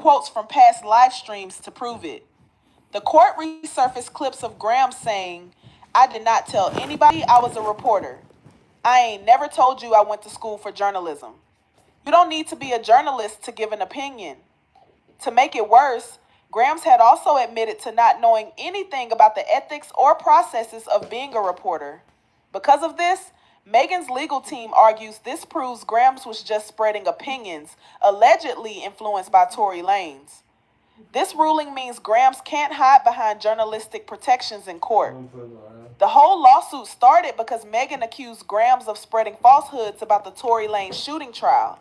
quotes from past live streams to prove it. The court resurfaced clips of Graham saying, "I did not tell anybody I was a reporter. I ain't never told you I went to school for journalism." You don't need to be a journalist to give an opinion. To make it worse, Gramz had also admitted to not knowing anything about the ethics or processes of being a reporter. Because of this, Megan's legal team argues this proves Gramz was just spreading opinions, allegedly influenced by Tory Lanez. This ruling means Gramz can't hide behind journalistic protections in court. The whole lawsuit started because Megan accused Gramz of spreading falsehoods about the Tory Lanez shooting trial.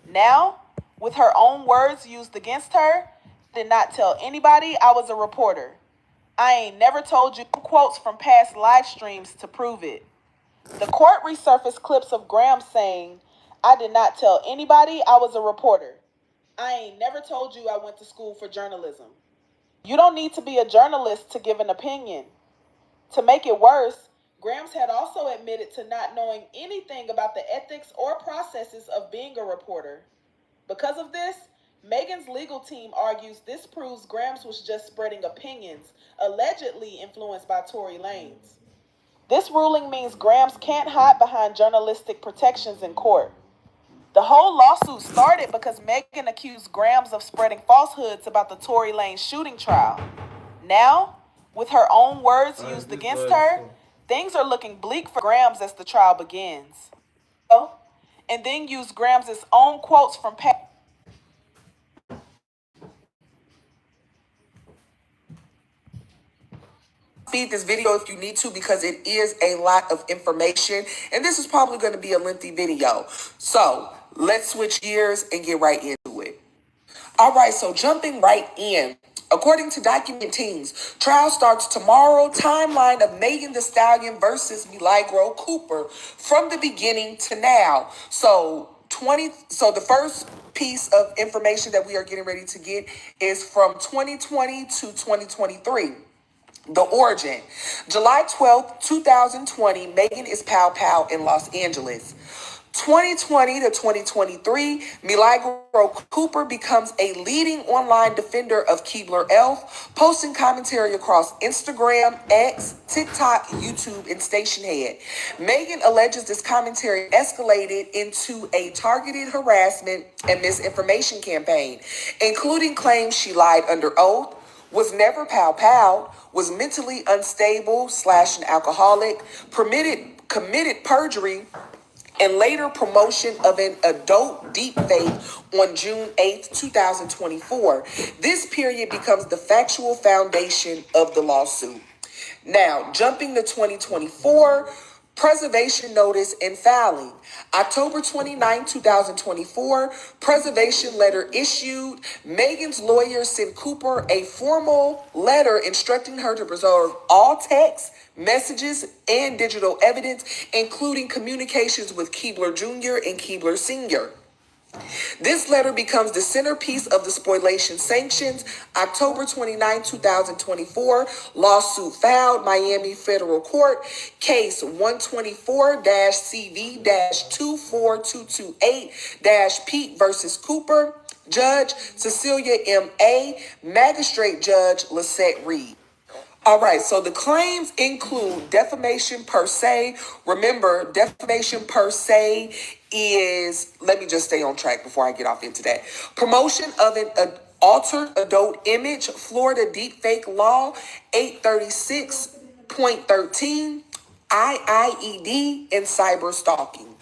Now, with her own words used against her, "Did not tell anybody I was a reporter. I ain't never told you," quotes from past live streams to prove it. The court resurfaced clips of Graham saying, "I did not tell anybody I was a reporter. I ain't never told you I went to school for journalism." You don't need to be a journalist to give an opinion. To make it worse, Gramz had also admitted to not knowing anything about the ethics or processes of being a reporter. Because of this, Megan's legal team argues this proves Gramz was just spreading opinions, allegedly influenced by Tory Lanez. This ruling means Gramz can't hide behind journalistic protections in court. The whole lawsuit started because Megan accused Gramz of spreading falsehoods about the Tory Lanez shooting trial. Now, with her own words used against her, things are looking bleak for Gramz as the trial begins. And then use Gramz's own quotes from past. Speed this video if you need to because it is a lot of information and this is probably going to be a lengthy video. So let's switch gears and get right into it. All right, so jumping right in. According to document teams, trial starts tomorrow. Timeline of Megan Thee Stallion versus Milagro Cooper from the beginning to now. So the first piece of information that we are getting ready to get is from 2020 to 2023. The origin. July 12th, 2020, Megan is Pow Pow in Los Angeles. 2020 to 2023, Milagro Cooper becomes a leading online defender of Keebler Elf, posting commentary across Instagram, X, TikTok, YouTube, and Stationhead. Megan alleges this commentary escalated into a targeted harassment and misinformation campaign, including claims she lied under oath, was never Pow Pow, was mentally unstable / an alcoholic, committed perjury, and later promotion of an adult deepfake on June 8th, 2024. This period becomes the factual foundation of the lawsuit. Now, jumping to 2024, preservation notice and filing. October 29, 2024, preservation letter issued. Megan's lawyer sent Cooper a formal letter instructing her to preserve all text, messages, and digital evidence, including communications with Keebler Jr. and Keebler Sr. This letter becomes the centerpiece of the spoliation sanctions. October 29, 2024, lawsuit filed, Miami Federal Court, case 124-CV-24228-Pete versus Cooper, Judge Cecilia M.A., Magistrate Judge Lisette Reed. All right, so the claims include defamation per se. Remember, defamation per se is, let me just stay on track before I get off into that. Promotion of an altered adult image, Florida Deepfake Law 836.13, IIED, and cyber stalking.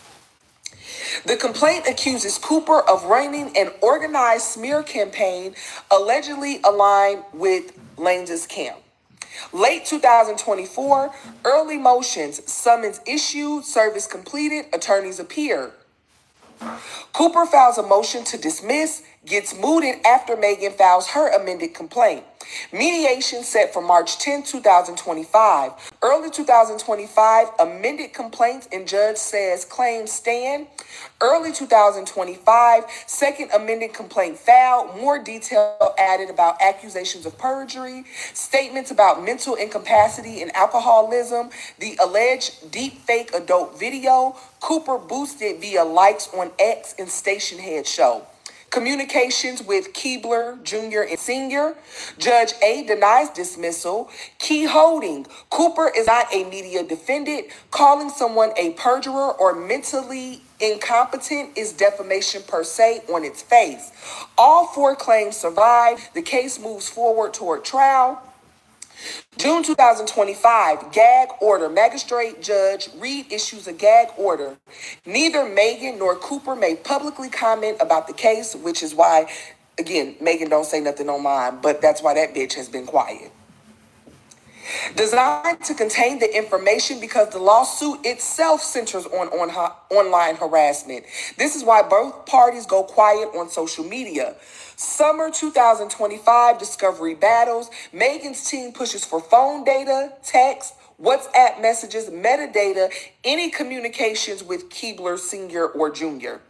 The complaint accuses Cooper of running an organized smear campaign allegedly aligned with Lanez's camp. Late 2024, early motions, summons issued, service completed, attorneys appear. Cooper files a motion to dismiss, gets mooted after Megan files her amended complaint. Mediation set for March 10, 2025. Early 2025, amended complaints and judge says claims stand. Early 2025, second amended complaint filed. More detail added about accusations of perjury, statements about mental incapacity and alcoholism, the alleged deepfake adult video, Cooper boosted via likes on X and Stationhead show. Communications with Keebler Jr. and Sr. Judge A denies dismissal. Key holding. Cooper is not a media defendant. Calling someone a perjurer or mentally incompetent is defamation per se on its face. All 4 claims survive. The case moves forward toward trial. June 2025, gag order. Magistrate Judge Reed issues a gag order. Neither Megan nor Cooper may publicly comment about the case, which is why, again, Megan don't say nothing on mine, but that's why that bitch has been quiet. Designed to contain the information because the lawsuit itself centers on online harassment. This is why both parties go quiet on social media. Summer 2025 discovery battles. Megan's team pushes for phone data, text, WhatsApp messages, metadata, any communications with Keebler Sr. or Jr.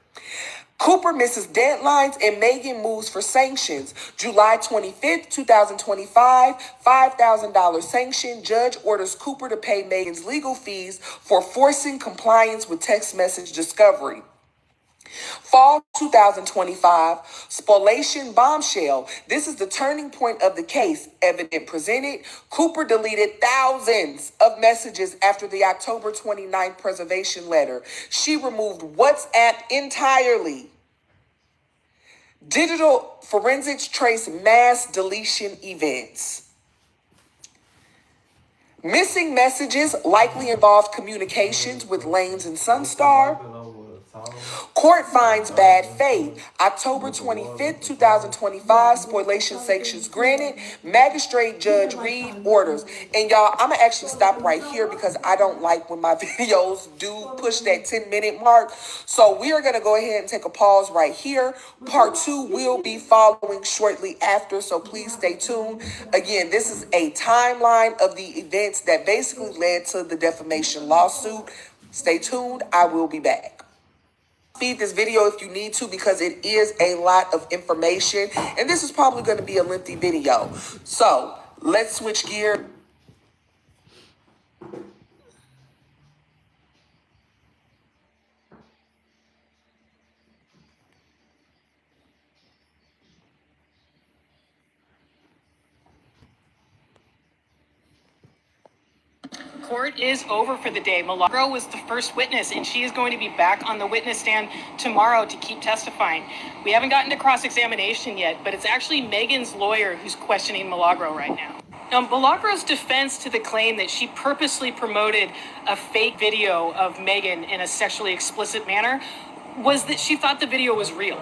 Cooper misses deadlines and Megan moves for sanctions. July 25th, 2025, $5,000 sanction. Judge orders Cooper to pay Megan's legal fees for forcing compliance with text message discovery. Fall 2025, spoliation bombshell. This is the turning point of the case. Evidence presented. Cooper deleted thousands of messages after the October 29th preservation letter. She removed WhatsApp entirely. Digital forensics trace mass deletion events. Missing messages likely involved communications with Lanes and Sunstar. Court finds bad faith. October 25th, 2025, spoliation sanctions granted. Magistrate Judge Reed orders. And y'all, I'm going to actually stop right here because I don't like when my videos do push that 10-minute mark. So we are going to go ahead and take a pause right here. Part 2 will be following shortly after, so please stay tuned. Again, this is a timeline of the events that basically led to the defamation lawsuit. Stay tuned. I will be back. Speed this video if you need to because it is a lot of information and this is probably going to be a lengthy video. So let's switch gears. Court is over for the day. Milagro was the first witness, and she is going to be back on the witness stand tomorrow to keep testifying. We haven't gotten to cross-examination yet, but it's actually Megan's lawyer who's questioning Milagro right now. Now, Milagro's defense to the claim that she purposely promoted a fake video of Megan in a sexually explicit manner was that she thought the video was real.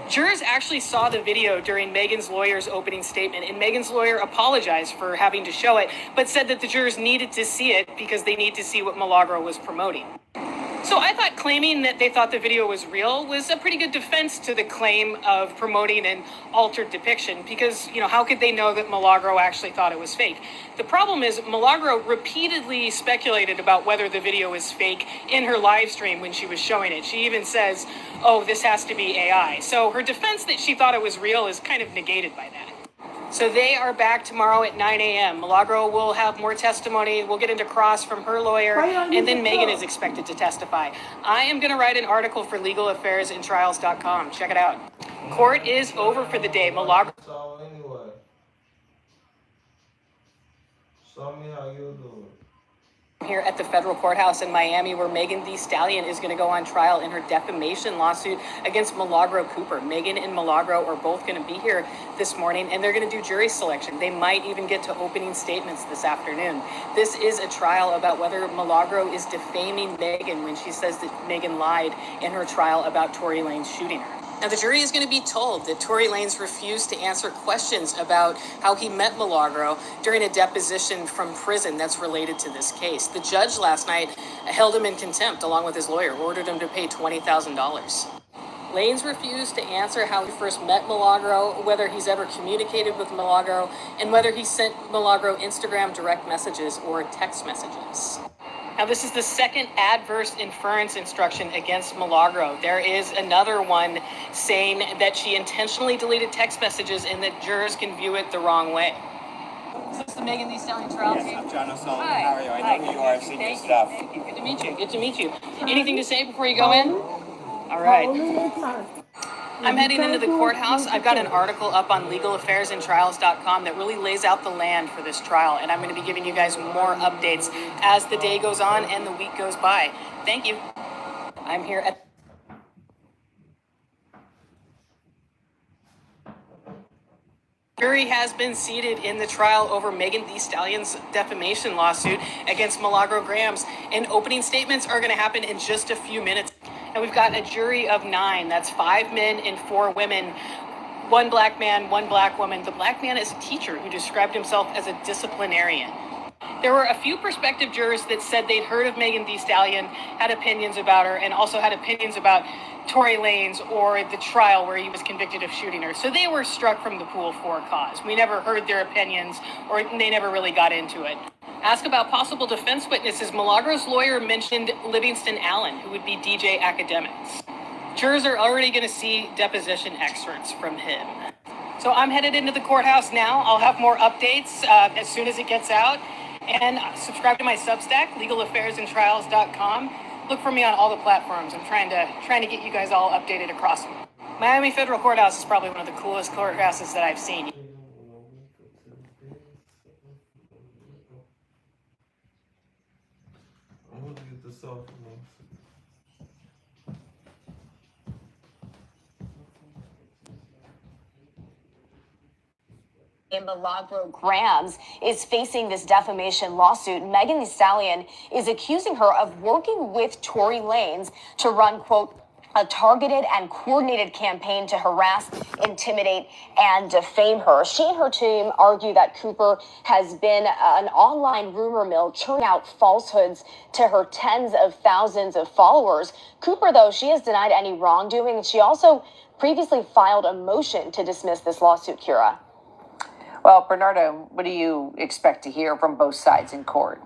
Jurors actually saw the video during Megan's lawyer's opening statement, and Megan's lawyer apologized for having to show it, but said that the jurors needed to see it because they need to see what Milagro was promoting. So I thought claiming that they thought the video was real was a pretty good defense to the claim of promoting an altered depiction because, how could they know that Milagro actually thought it was fake? The problem is Milagro repeatedly speculated about whether the video is fake in her live stream when she was showing it. She even says, oh, this has to be AI. So her defense that she thought it was real is kind of negated by that. So they are back tomorrow at 9 a.m. Milagro will have more testimony. We'll get into cross from her lawyer, and then Megan is expected to testify. I am going to write an article for legalaffairsandtrials.com. Check it out. Court is over for the day. Milagro. So anyway, show me how you do it. Here at the federal courthouse in Miami, where Megan Thee Stallion is going to go on trial in her defamation lawsuit against Milagro Cooper. Megan and Milagro are both going to be here this morning, and they're going to do jury selection. They might even get to opening statements this afternoon. This is a trial about whether Milagro is defaming Megan when she says that Megan lied in her trial about Tory Lanez shooting her. Now, the jury is going to be told that Tory Lanez refused to answer questions about how he met Milagro during a deposition from prison that's related to this case. The judge last night held him in contempt along with his lawyer, ordered him to pay $20,000. Lanez refused to answer how he first met Milagro, whether he's ever communicated with Milagro, and whether he sent Milagro Instagram direct messages or text messages. Now, this is the second adverse inference instruction against Milagro. There is another one saying that she intentionally deleted text messages and that jurors can view it the wrong way. Is this the Megan Thee Stallion trial team? Yes, I'm John O'Sullivan. Hi. How are you? I know who you are. I've seen your stuff. Thank you. Good to meet you. Good to meet you. Anything to say before you go in? All right. I'm heading into the courthouse. I've got an article up on legalaffairsandtrials.com that really lays out the land for this trial, and I'm going to be giving you guys more updates as the day goes on and the week goes by. Thank you. I'm here at jury has been seated in the trial over Megan Thee Stallion's defamation lawsuit against Milagro Gramz, and opening statements are going to happen in just a few minutes. And we've got a jury of 9. That's 5 men and 4 women. 1 black man, 1 black woman. The black man is a teacher who described himself as a disciplinarian. There were a few prospective jurors that said they'd heard of Megan Thee Stallion, had opinions about her, and also had opinions about Tory Lanez or the trial where he was convicted of shooting her. So they were struck from the pool for cause. We never heard their opinions, or they never really got into it. Ask about possible defense witnesses. Milagro's lawyer mentioned Livingston Allen, who would be DJ Academics. Jurors are already going to see deposition excerpts from him. So I'm headed into the courthouse now. I'll have more updates as soon as it gets out. And subscribe to my Substack, legalaffairsandtrials.com. Look for me on all the platforms. I'm trying to get you guys all updated across them. Miami Federal Courthouse is probably one of the coolest courthouses that I've seen. I'm gonna get this off of me. Milagro Gramz is facing this defamation lawsuit. Megan Thee Stallion is accusing her of working with Tory Lanez to run, quote, a targeted and coordinated campaign to harass, intimidate, and defame her. She and her team argue that Cooper has been an online rumor mill churning out falsehoods to her tens of thousands of followers. Cooper, though, she has denied any wrongdoing. She also previously filed a motion to dismiss this lawsuit, Kira. Well, Bernardo, what do you expect to hear from both sides in court?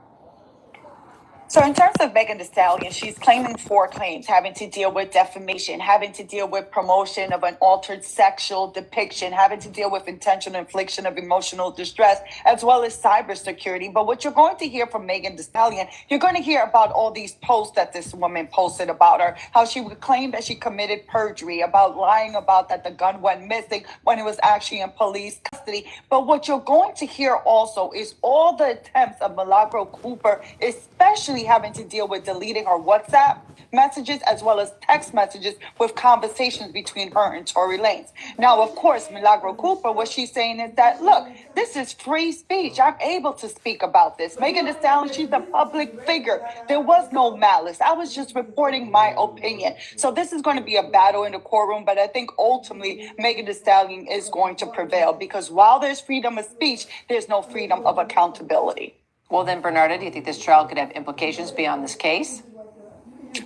So in terms of Megan Thee Stallion, she's claiming 4 claims, having to deal with defamation, having to deal with promotion of an altered sexual depiction, having to deal with intentional infliction of emotional distress, as well as cybersecurity. But what you're going to hear from Megan Thee Stallion, you're going to hear about all these posts that this woman posted about her, how she would claim that she committed perjury, about lying about that the gun went missing when it was actually in police custody. But what you're going to hear also is all the attempts of Milagro Cooper, especially having to deal with deleting her WhatsApp messages as well as text messages with conversations between her and Tory Lanez. Now, of course, Milagro Cooper, what she's saying is that, look, this is free speech. I'm able to speak about this. Megan Thee Stallion, she's a public figure. There was no malice. I was just reporting my opinion. So this is going to be a battle in the courtroom, but I think ultimately Megan Thee Stallion is going to prevail because while there's freedom of speech, there's no freedom of accountability. Well, then, Bernardo, do you think this trial could have implications beyond this case?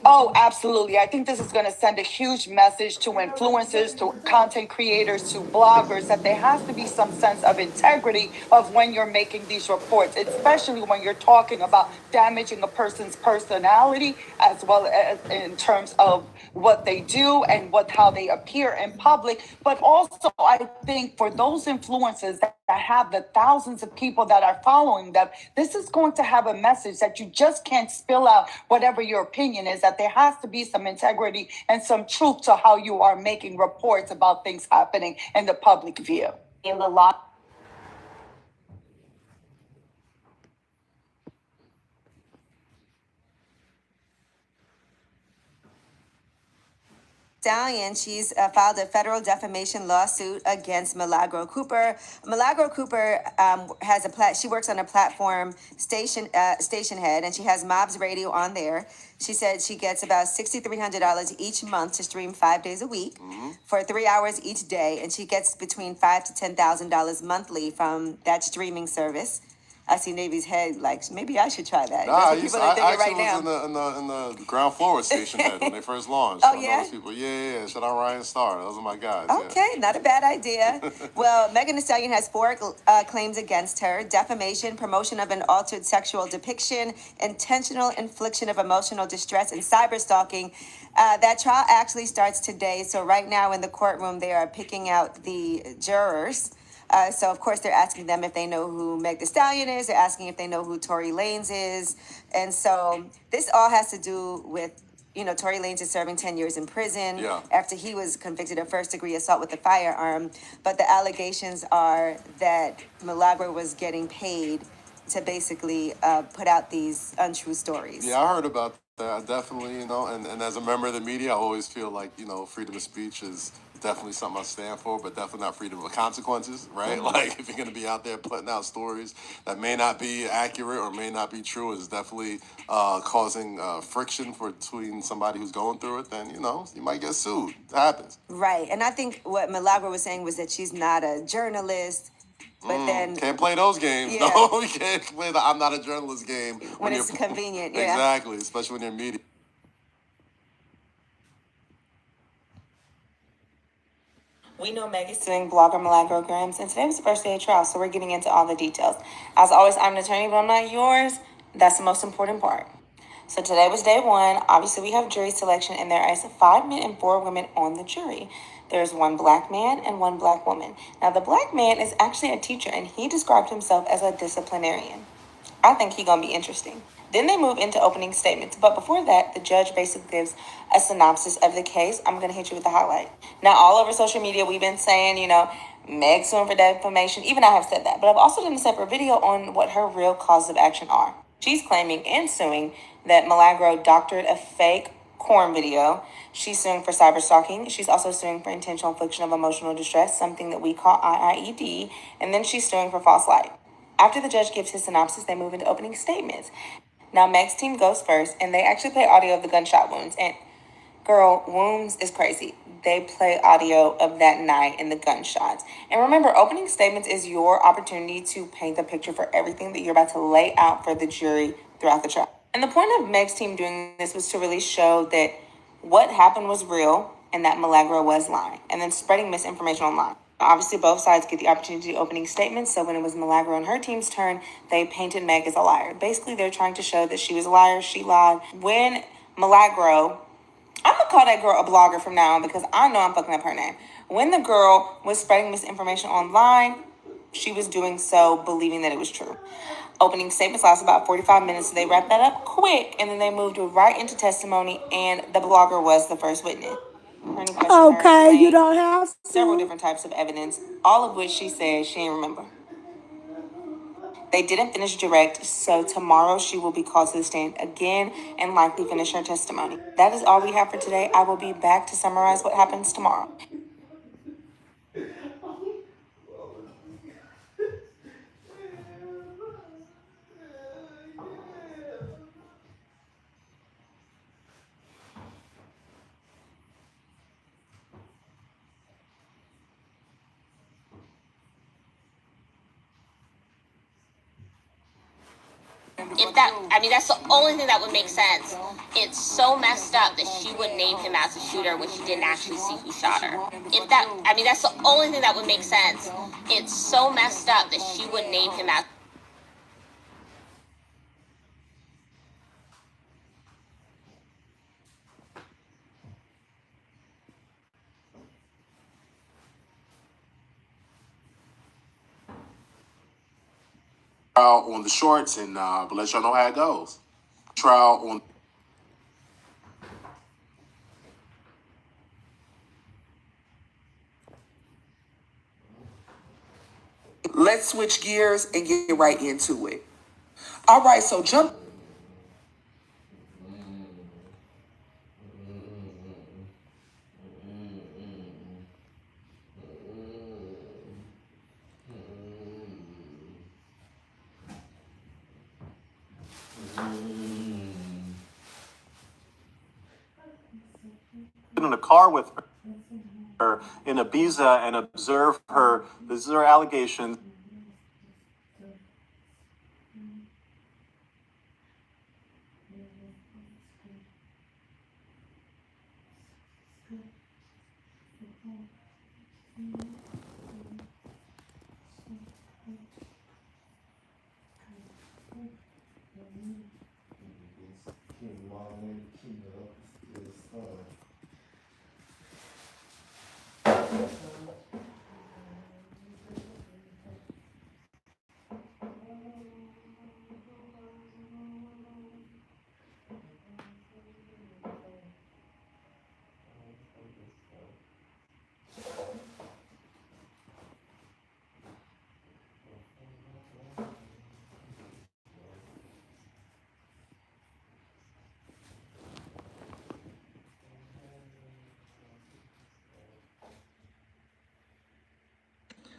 Oh, absolutely. I think this is going to send a huge message to influencers, to content creators, to bloggers, that there has to be some sense of integrity of when you're making these reports, especially when you're talking about damaging a person's personality, as well as in terms of what they do and how they appear in public. But also, I think for those influencers that have the thousands of people that are following them, this is going to have a message that you just can't spill out whatever your opinion is, that there has to be some integrity and some truth to how you are making reports about things happening in the public view. In the law. Stallion, she's filed a federal defamation lawsuit against Milagro Cooper. Milagro Cooper she works on a platform, Station Head, and she has Mobs Radio on there. She said she gets about $6,300 each month to stream 5 days a week for 3 hours each day, and she gets between $5,000 to $10,000 monthly from that streaming service. I see Navy's head like, maybe I should try that. Nah, That's what people are thinking right now. was in the ground floor with Station Head when they first launched. Oh, So I know yeah? those people. Yeah. Shout out Ryan Starr. Those are my guys. Okay, not a bad idea. Well, Megan Thee Stallion has 4 claims against her: defamation, promotion of an altered sexual depiction, intentional infliction of emotional distress, and cyber stalking. That trial actually starts today. So right now in the courtroom, they are picking out the jurors. So, of course, they're asking them if they know who Meg Thee Stallion is. They're asking if they know who Tory Lanez is. And so this all has to do with, Tory Lanez is serving 10 years in prison Yeah. after he was convicted of first-degree assault with a firearm. But the allegations are that Milagro was getting paid to basically put out these untrue stories. Yeah, I heard about that. Definitely, and as a member of the media, I always feel like, freedom of speech is definitely something I stand for, but definitely not freedom of consequences, right? Like, if you're going to be out there putting out stories that may not be accurate or may not be true, is definitely causing friction between somebody who's going through it, then, you might get sued. It happens. Right. And I think what Milagro was saying was that she's not a journalist. But then Can't play those games. Yeah. No, we can't play the I'm not a journalist game when it's convenient, yeah. Exactly, especially when you're in media. We know Meg is suing blogger Milagro Gramz, and today was the first day of trial, so we're getting into all the details. As always, I'm an attorney, but I'm not yours. That's the most important part. So today was day one. Obviously, we have jury selection, and there is 5 men and 4 women on the jury. There's 1 black man and 1 black woman. Now, the black man is actually a teacher, and he described himself as a disciplinarian. I think he's going to be interesting. Then they move into opening statements. But before that, the judge basically gives a synopsis of the case. I'm going to hit you with the highlight. Now, all over social media, we've been saying, Meg suing for defamation. Even I have said that. But I've also done a separate video on what her real causes of action are. She's claiming and suing that Milagro doctored a fake corn video. She's suing for cyber stalking. She's also suing for intentional infliction of emotional distress, something that we call IIED. And then she's suing for false light. After the judge gives his synopsis, they move into opening statements. Now, Meg's team goes first, and they actually play audio of the gunshot wounds. And, girl, wounds is crazy. They play audio of that night and the gunshots. And remember, opening statements is your opportunity to paint the picture for everything that you're about to lay out for the jury throughout the trial. And the point of Meg's team doing this was to really show that what happened was real and that Milagro was lying, and then spreading misinformation online. Obviously, both sides get the opportunity to do opening statements, so when it was Milagro and her team's turn, they painted Meg as a liar. Basically, they're trying to show that she was a liar, she lied. When Milagro, I'm going to call that girl a blogger from now on because I know I'm fucking up her name. When the girl was spreading misinformation online, she was doing so believing that it was true. Opening statements last about 45 minutes, so they wrapped that up quick, and then they moved right into testimony, and the blogger was the first witness. Okay, you don't have to. Several different types of evidence, all of which she said she didn't remember. They didn't finish direct, so tomorrow she will be called to the stand again and likely finish her testimony. That is all we have for today. I will be back to summarize what happens tomorrow. That's the only thing that would make sense. It's so messed up that she would name him as a shooter when she didn't actually see who shot her. That's the only thing that would make sense. It's so messed up that she would name him as. Trial on the shorts, and but let y'all know how it goes. Trial on. Let's switch gears and get right into it. All right, so jump. In a car with her in Ibiza and observe her. This is her allegation.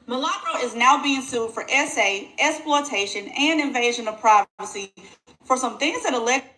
Milagro is now being sued for SA, exploitation, and invasion of privacy for some things that allegedly